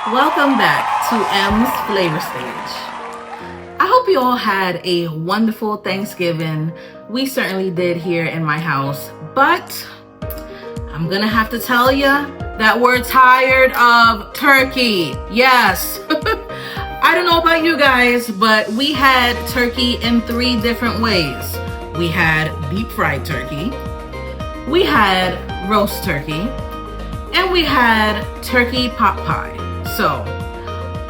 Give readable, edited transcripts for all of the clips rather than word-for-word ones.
Welcome back to M's Flavor Stage. I hope you all had a wonderful Thanksgiving. We certainly did here in my house, but I'm gonna have to tell you that we're tired of turkey. Yes. I don't know about you guys, but we had turkey in 3 different ways. We had deep fried turkey, we had roast turkey, and we had turkey pot pie. So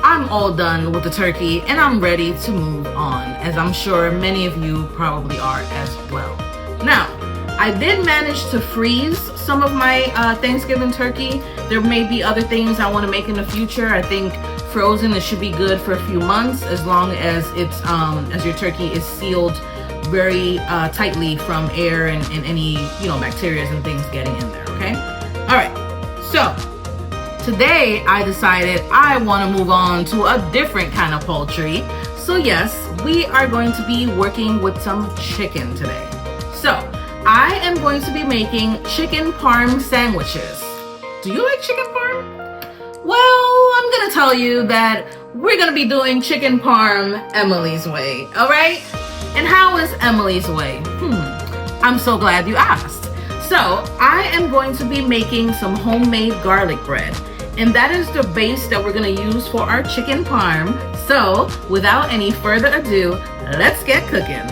I'm all done with the turkey and I'm ready to move on, as I'm sure many of you probably are as well. Now, I did manage to freeze some of my Thanksgiving turkey. There may be other things I want to make in the future. I think frozen, it should be good for a few months, as long as it's as your turkey is sealed very tightly from air and any bacteria and things getting in there. Okay. All right. So today I decided I want to move on to a different kind of poultry. So yes, we are going to be working with some chicken today. So I am going to be making chicken parm sandwiches. Do you like chicken parm? Well, I'm gonna tell you that we're gonna be doing chicken parm Emily's way, all right? And how is Emily's way? I'm so glad you asked. So I am going to be making some homemade garlic bread, and that is the base that we're gonna use for our chicken parm. So without any further ado, let's get cooking.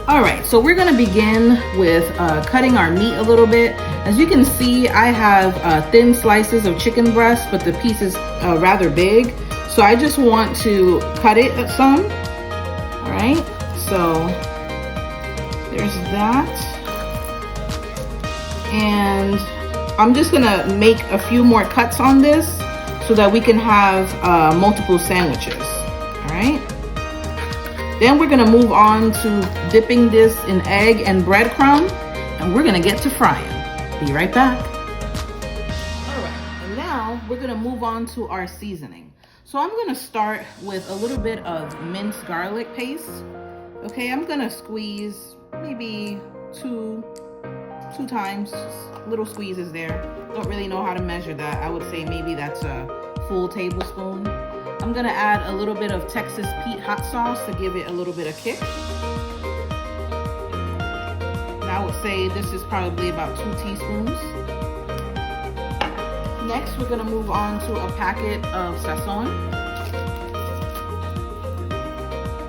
All right, so we're gonna begin with cutting our meat a little bit. As you can see, I have thin slices of chicken breast, but the piece is rather big. So I just want to cut it some. All right, so there's that. And I'm just gonna make a few more cuts on this so that we can have multiple sandwiches, all right? Then we're gonna move on to dipping this in egg and breadcrumb, and we're gonna get to frying. Be right back. All right, and now we're gonna move on to our seasoning. So I'm gonna start with a little bit of minced garlic paste. Okay, I'm gonna squeeze maybe two times, little squeezes there. Don't really know how to measure that. I would say maybe that's a full tablespoon. I'm gonna add a little bit of Texas Pete hot sauce to give it a little bit of kick. And I would say this is probably about 2 teaspoons. Next, we're gonna move on to a packet of Sazon.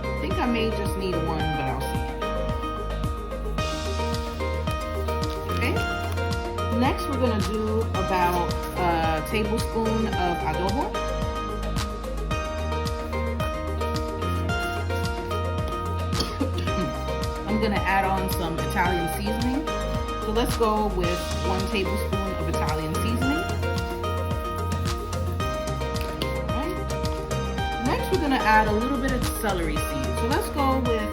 I think I may just need 1, but I'll see. Okay. Next, we're gonna do about a tablespoon of adobo. I'm gonna add on some Italian seasoning. So let's go with 1 tablespoon of Italian seasoning. All right. Next, we're gonna add a little bit of celery seed. So let's go with,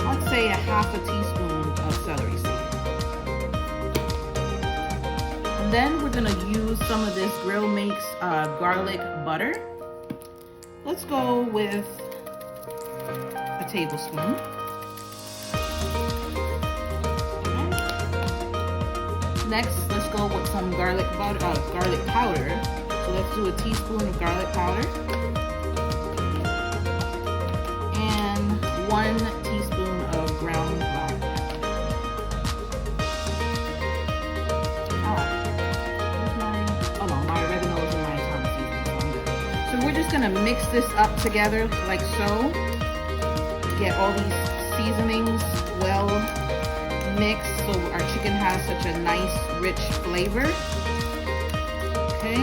I'd say, a half a teaspoon of celery seed. And then we're gonna use some of this Grill Makes garlic butter. Let's go with a tablespoon. Next, let's go with some garlic powder. So let's do a teaspoon of garlic powder and 1 teaspoon of ground garlic. My oregano is in my Italian seasoning, so I'm good. So we're just gonna mix this up together like so. Get all these seasonings well mixed so our chicken has such a nice rich flavor. Okay.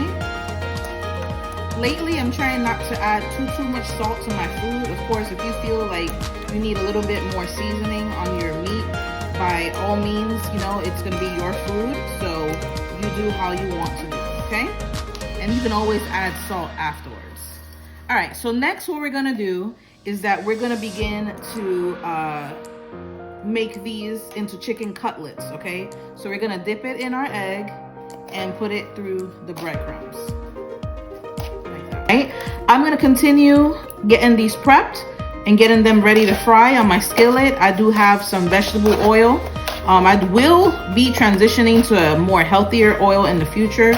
Lately I'm trying not to add too much salt to my food. Of course, if you feel like you need a little bit more seasoning on your meat, by all means, it's gonna be your food, so you do how you want to do, okay? And you can always add salt afterwards. All right, so next what we're gonna do is that we're gonna begin to make these into chicken cutlets, okay? So we're gonna dip it in our egg and put it through the breadcrumbs. Like that. Right? I'm gonna continue getting these prepped and getting them ready to fry on my skillet. I do have some vegetable oil. I will be transitioning to a more healthier oil in the future.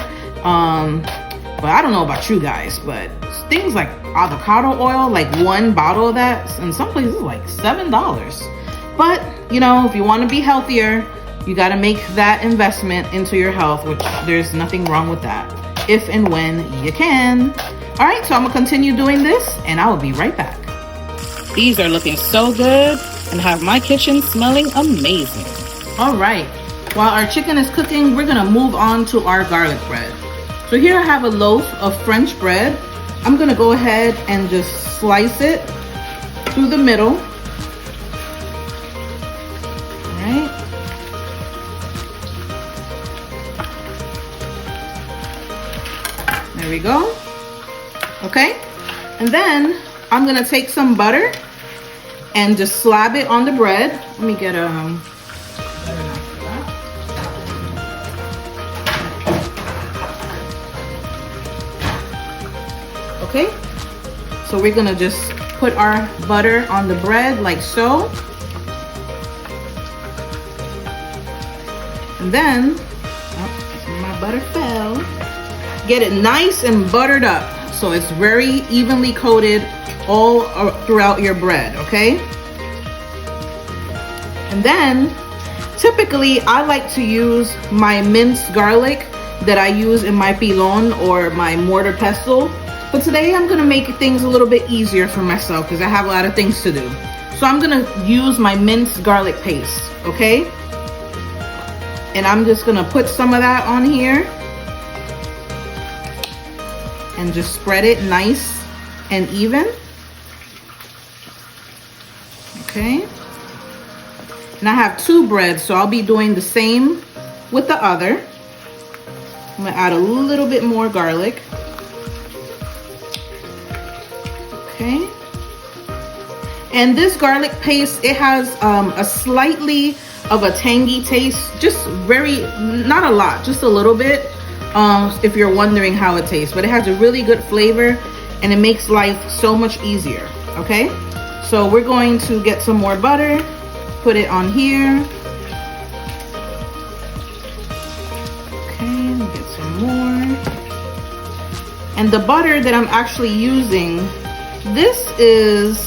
But I don't know about you guys, but things like avocado oil, like one bottle of that, in some places like $7. But, you know, if you want to be healthier, you got to make that investment into your health, which there's nothing wrong with that, if and when you can. All right, so I'm gonna continue doing this and I will be right back. These are looking so good and have my kitchen smelling amazing. All right, while our chicken is cooking, we're gonna move on to our garlic bread. So here I have a loaf of French bread. I'm gonna go ahead and just slice it through the middle. All right. There we go. Okay, and then I'm gonna take some butter and just slab it on the bread. Let me get a butter knife for that. Okay, so we're gonna just put our butter on the bread like so. And then, oh, my butter fell. Get it nice and buttered up so it's very evenly coated all throughout your bread, okay? And then, typically, I like to use my minced garlic that I use in my pilon or my mortar pestle. But today I'm gonna make things a little bit easier for myself because I have a lot of things to do. So I'm gonna use my minced garlic paste, okay? And I'm just gonna put some of that on here and just spread it nice and even. Okay. And I have two breads, so I'll be doing the same with the other. I'm gonna add a little bit more garlic. Okay. And this garlic paste, it has a slightly of a tangy taste, just very, not a lot, just a little bit. If you're wondering how it tastes, but it has a really good flavor and it makes life so much easier. Okay, so we're going to get some more butter, put it on here. Okay, get some more. And the butter that I'm actually using, this is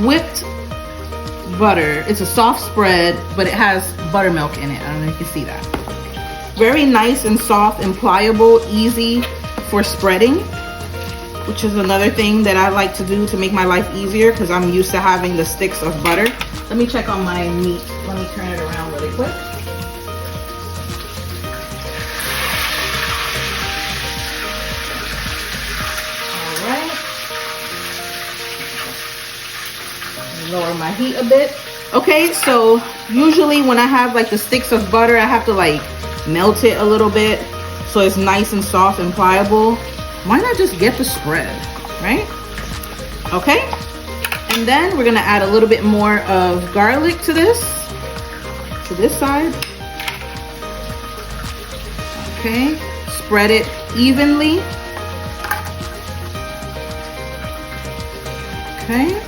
whipped butter. It's a soft spread, but it has buttermilk in it. I don't know if you can see that. Very nice and soft and pliable, easy for spreading, which is another thing that I like to do to make my life easier because I'm used to having the sticks of butter. Let me check on my meat. Let me turn it around really quick. All right. Lower my heat a bit. Okay, so usually when I have like the sticks of butter, I have to like melt it a little bit so it's nice and soft and pliable. Why not just get the spread, right? Okay, and then we're gonna add a little bit more of garlic to this side. Okay, spread it evenly. Okay,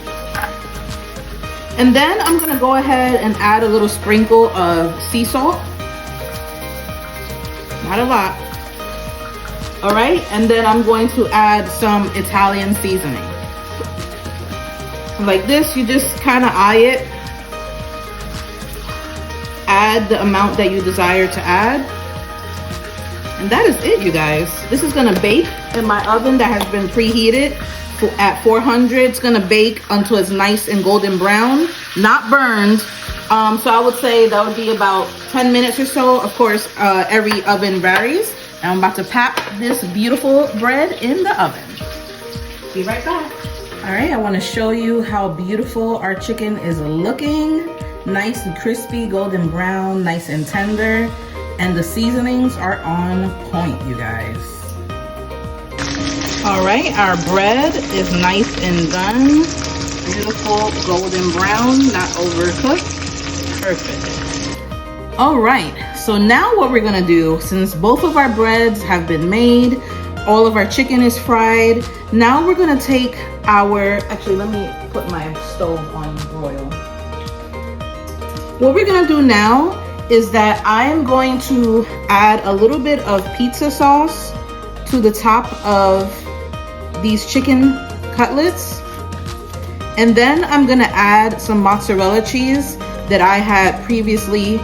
and then I'm gonna go ahead and add a little sprinkle of sea salt. Not a lot. All right, and then I'm going to add some Italian seasoning. Like this, you just kind of eye it. Add the amount that you desire to add. And that is it, you guys. This is gonna bake in my oven that has been preheated at 400. It's gonna bake until it's nice and golden brown, not burned. So I would say that would be about 10 minutes or so. Of course, every oven varies. And I'm about to pop this beautiful bread in the oven. Be right back. All right, I want to show you how beautiful our chicken is looking. Nice and crispy, golden brown, nice and tender. And the seasonings are on point, you guys. All right, our bread is nice and done. Beautiful golden brown, not overcooked. Perfect. All right, so now what we're gonna do, since both of our breads have been made, all of our chicken is fried, now we're gonna take our, actually let me put my stove on broil. What we're gonna do now is that I am going to add a little bit of pizza sauce to to the top of these chicken cutlets. And then I'm gonna add some mozzarella cheese that I had previously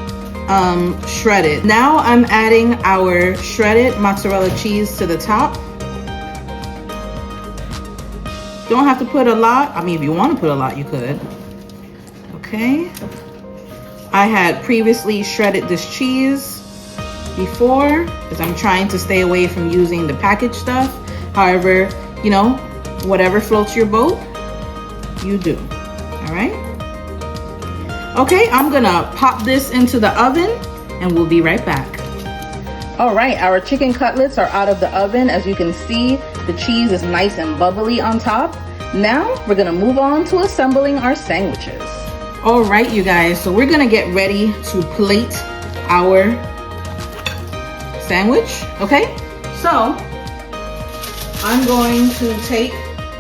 shredded. Now I'm adding our shredded mozzarella cheese to the top. Don't have to put a lot. I mean, if you want to put a lot, you could. Okay. I had previously shredded this cheese before because I'm trying to stay away from using the packaged stuff. However, you know, whatever floats your boat, you do. All right. Okay, I'm gonna pop this into the oven and we'll be right back. All right, our chicken cutlets are out of the oven. As you can see, the cheese is nice and bubbly on top. Now we're gonna move on to assembling our sandwiches. All right, you guys, so we're gonna get ready to plate our sandwich, okay? So I'm going to take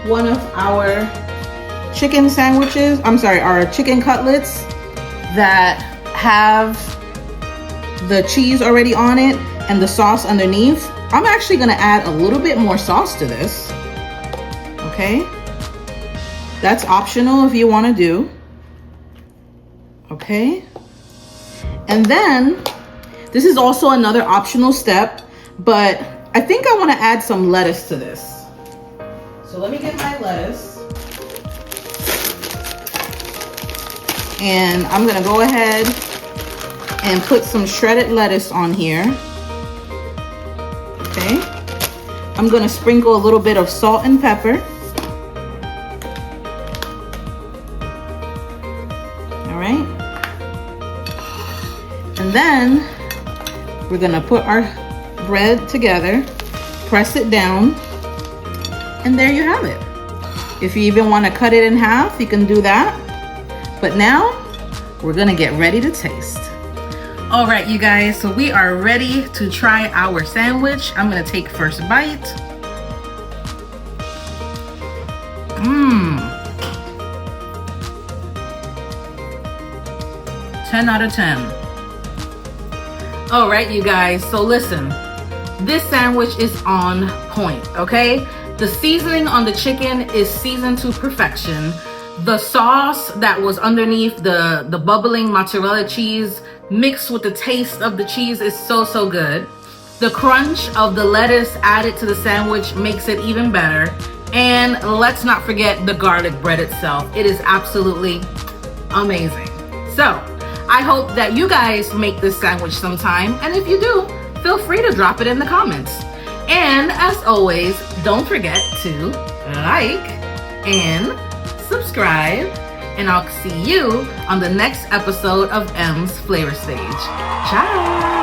one of our chicken sandwiches, our chicken cutlets that have the cheese already on it and the sauce underneath. I'm actually gonna add a little bit more sauce to this, okay? That's optional if you wanna do, okay? And then, this is also another optional step, but I think I wanna add some lettuce to this. So let me get my lettuce. And I'm gonna go ahead and put some shredded lettuce on here. Okay. I'm gonna sprinkle a little bit of salt and pepper. All right. And then we're gonna put our bread together, press it down, and there you have it. If you even wanna cut it in half, you can do that. But now we're gonna get ready to taste. All right, you guys, so we are ready to try our sandwich. I'm gonna take first bite. 10 out of 10. All right, you guys, so listen, this sandwich is on point, okay? The seasoning on the chicken is seasoned to perfection. The sauce that was underneath the bubbling mozzarella cheese mixed with the taste of the cheese is so good. The crunch of the lettuce added to the sandwich makes it even better. And let's not forget the garlic bread itself. It is absolutely amazing. So I hope that you guys make this sandwich sometime. And if you do, feel free to drop it in the comments. And as always, don't forget to like and subscribe, and I'll see you on the next episode of M's Flavor Stage. Ciao!